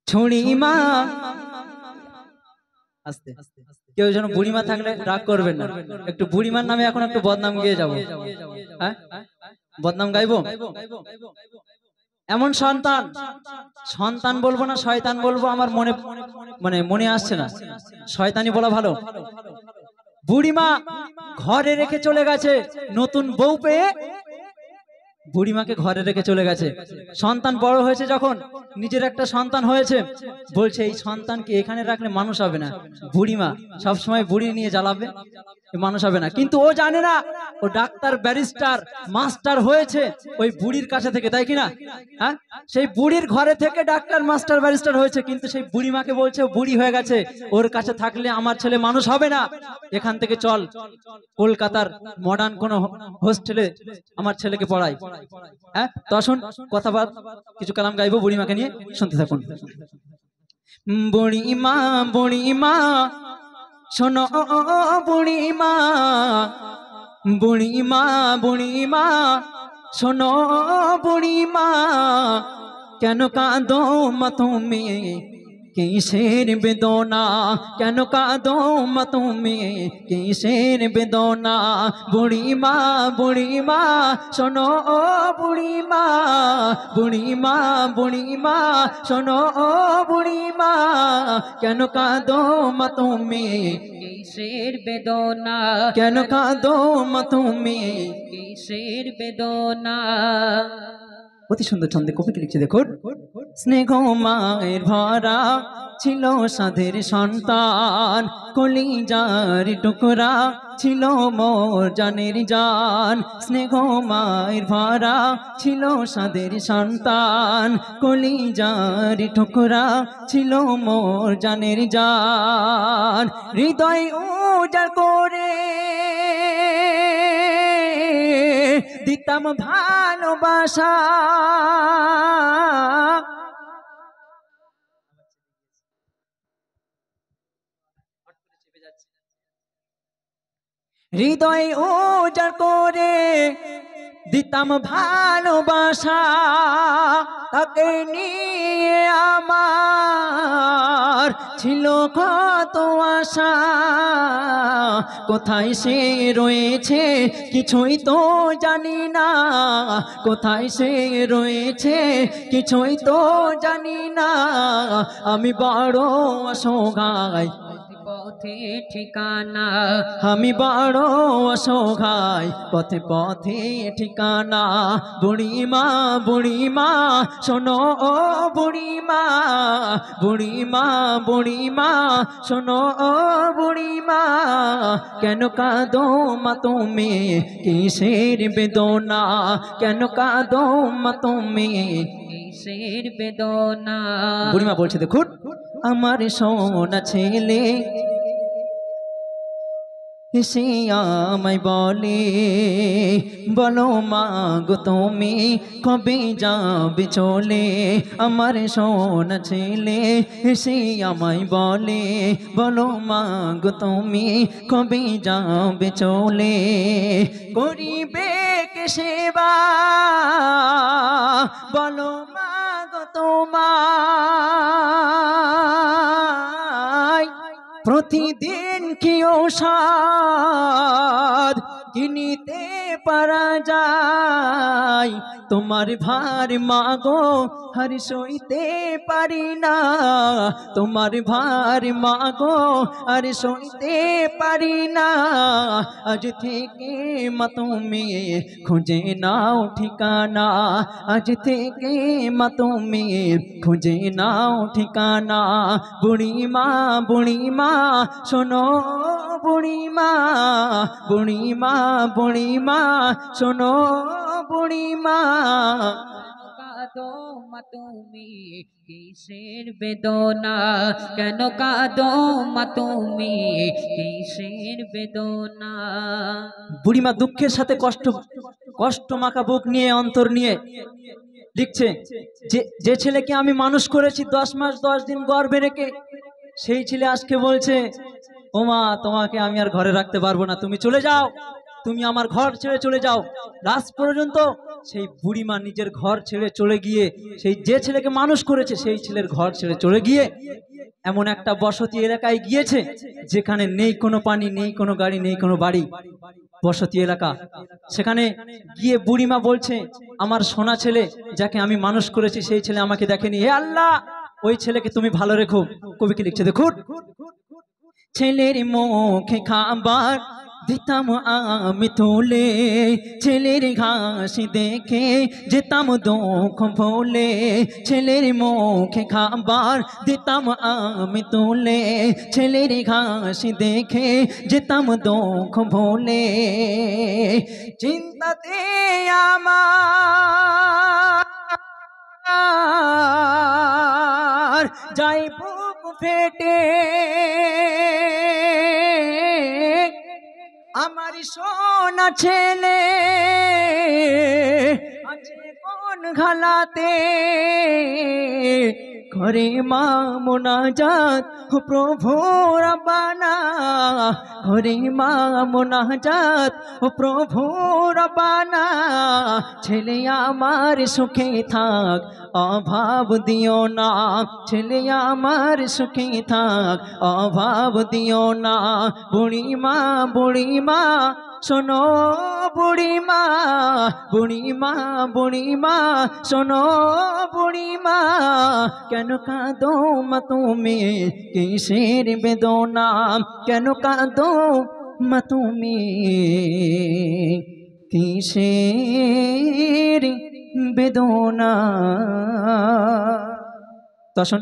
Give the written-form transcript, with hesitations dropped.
ছুড়িমা আস্তে কেউ যেন বুড়িমা থাকলে রাগ করবেন না। একটু বুড়িমার নামে এখন একটু বদনাম গিয়ে যাবো। হ্যাঁ, বদনাম গাইবো। এমন সন্তান, সন্তান বলবো না শয়তান বলবো, আমার মনে আসছে না, শয়তানি বলা ভালো। বুড়িমা ঘরে রেখে চলে গেছে, নতুন বউ পেয়ে বুড়িমাকে ঘরে রেখে চলে গেছে। সন্তান বড় হয়েছে, যখন নিজের একটা সন্তান হয়েছে, বলছে এই সন্তানকে এখানে রাখলে মানুষ হবে না। বুড়িমা সবসময় বুড়ি নিয়ে জ্বালাবে, মানুষ হবে না। কিন্তু ও জানে না ও ডাক্তার ব্যারিস্টার মাস্টার হয়েছে ওই বুড়ির কাছে থেকে, তাই কিনা? হ্যাঁ, সেই বুড়ির ঘরে থেকে ডাক্তার মাস্টার ব্যারিস্টার হয়েছে, কিন্তু সেই বুড়িমাকে বলছে বুড়ি হয়ে গেছে, ওর কাছে থাকলে আমার ছেলে মানুষ হবে না, এখান থেকে চল কলকাতার মডার্ন কোন হোস্টেলে আমার ছেলেকে পড়াই। হ্যাঁ, তো আসুন কথা বাদ কিছু কালাম গাইবো বুড়িমাকে নিয়ে, শুনতে থাকুন। বুড়িমা বুড়িমা শোনো বুড়িমা, বুড়িমা বুড়িমা শোনো বুড়িমা, কেন কাঁদো মা তুমি কিসের বেদনা, কেন কাঁদো মা তুমি কিসের বেদনা। বুড়িমা বুড়িমা শোনো বুড়িমা, বুড়িমা বুড়িমা শোনো বুড়িমা, কেন কাঁদো মা তুমি কিসের বেদনা, কেন কাঁদো মা তুমি কিসের বেদনা। অতি সুন্দর ছন্দে কবিকে লিখছে দেখুন। স্নেহ মায়ের ভরা ছিল সাধের সন্তান, কলিজার টুকরা ছিল মোর জানের জান। স্নেহ মায়ের ভরা ছিল সাধের সন্তান, কলিজার টুকরা ছিল মোর জানের জান। হৃদয় উজাড় করে দিতাম ভালোবাসা, হৃদয় উজাড় করে দিতাম ভালোবাসা, তাকে নিয়ে আমার ছিল কত আশা। কোথায় সে রয়েছে কিছুই তো জানি না, কোথায় সে রয়েছে কিছুই তো জানি না। আমি বড় অসহায় পথে ঠিকানা, আমি বড় অসহায় পথে পথে ঠিকানা। বুড়িমা বুড়িমা শোনো ও বুড়িমা, বুড়িমা বুড়িমা শোনো ও বুড়িমা, কেন কাঁদো মা তুমি কিসের বেদনা, কেন কাঁদো মা তুমি কিসের বেদনা। বুড়িমা বলছে দেখুন, আমার সোনা ছেলে সে আমায় বলে, বলো মা গো তুমি কবে যাবে চলে। আমার সোনা ছেলে সে আমায় বলে, বলো মা গো তুমি কবে যাবে চলে। করিবে কে সেবা বলো মা গো তোমায়, প্রতিদিন কি ঔষধ কিনিতে পারা যায়। তোমার ভার মাগো হার সইতে পারি না, তোমার ভার মাগো আর সইতে পারি না। আজ থেকে মা তুমি খুঁজে নাও ঠিকানা, আজ থেকে মা তুমি খুঁজে নাও ঠিকানা। বুড়িমা বুড়িমা শোনো বুড়িমা, বুড়িমা বুড়িমা শোনো বুড়িমা। কাঁদো মা তুমি কিসের বেদনা, কেন কাঁদো মা তুমি কিসের বেদনা। বুড়িমা দুঃখের সাথে কষ্ট মাখা বুক নিয়ে অন্তর নিয়ে লিখছে, যে ছেলেকে আমি মানুষ করেছি 10 মাস 10 দিন গর্ভে রেখে, সেই ছেলে আজকে বলছে ও মা তোমাকে আমি আর ঘরে রাখতে পারবো না, তুমি চলে যাও, তুমি আমার ঘর ছেড়ে চলে যাও। লাস্ট পর্যন্ত সেই বুড়িমা নিজের ঘর ছেড়ে চলে গিয়ে সেই যে ছেলেকে মানুষ করেছে সেই ছেলের ঘর ছেড়ে চলে গিয়ে এমন একটা বসতি এলাকায় গিয়েছে যেখানে নেই কোনো পানি, নেই কোনো গাড়ি, নেই কোনো বাড়ি, বসতি এলাকা। সেখানে গিয়ে বুড়িমা বলছে, আমার সোনা ছেলে যাকে আমি মানুষ করেছি সেই ছেলে আমাকে দেখেনি, হে আল্লাহ ওই ছেলেকে তুমি ভালো রেখো। কবি কি লিখছে দেখুন, ছেলের মুখে খাবার দিতাম আমি তুলে, ছেলের হাসি দেখে যেতাম দুঃখ ভুলে, ছেলের মুখে খাবার দিতাম আমি তুলে, ছেলের হাসি দেখে যেতাম দুঃখ ভুলে, চিন্তাতে আমার যাই বুক ফেটে, আমার সোনা ছেলে আছে কোন ঘালাতে, করে মা মোনাজাত ও প্রভু রব্বানা, করে মা মোনাজাত ও প্রভু রব্বানা, ছেলে আমার সুখে থাক অভাব দিও না, ছেলে আমার সুখে থাক অভাব দিও না, বুড়িমা বুড়িমা শোনো, বুড়িমা বুড়িমা বুড়িমা শোনো, বুড়িমা কেন কাঁদো মা তুমি কিসের বেদনা, কেন কাঁদো মা তুমি কিসের বেদনা। তখন